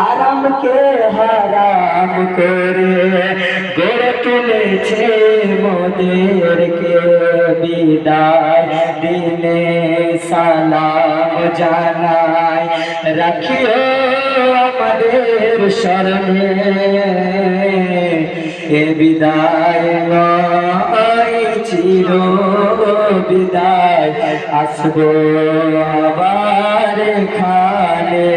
আরামকে হারাম করে গড়ে তুলেছে মোদেরকে। বিদায় দিনে সালাম জানাই, রাখিও আমাদের স্মরণে। এ বিদায় নয় চির বিদায়, আসবো আবার এখানে।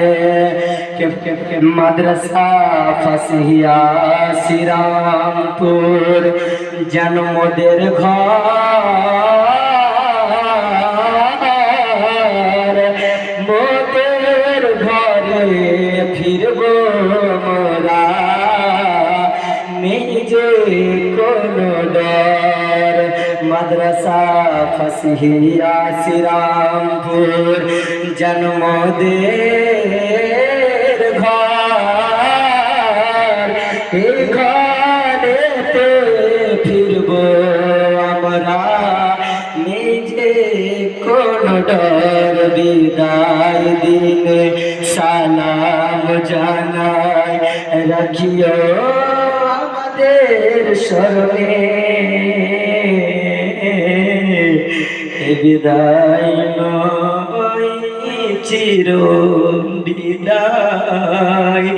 মাদ্রাসা ফাসিয়া শ্রীরামপুর জন্মদের ঘর, মোদের ঘরে ফিরব মোরা, নেই যে কোনো ডর। মাদ্রাসা ফাসিয়া শ্রীরামপুর জন্মদের ঘর, এই ঘরেতে ফিরব আমরা, নিজে কোন ডর। বিদায় দিনে সালাম জানাই, রাখিও আমাদের স্মরণে। বিদায় নয় চির বিদায়।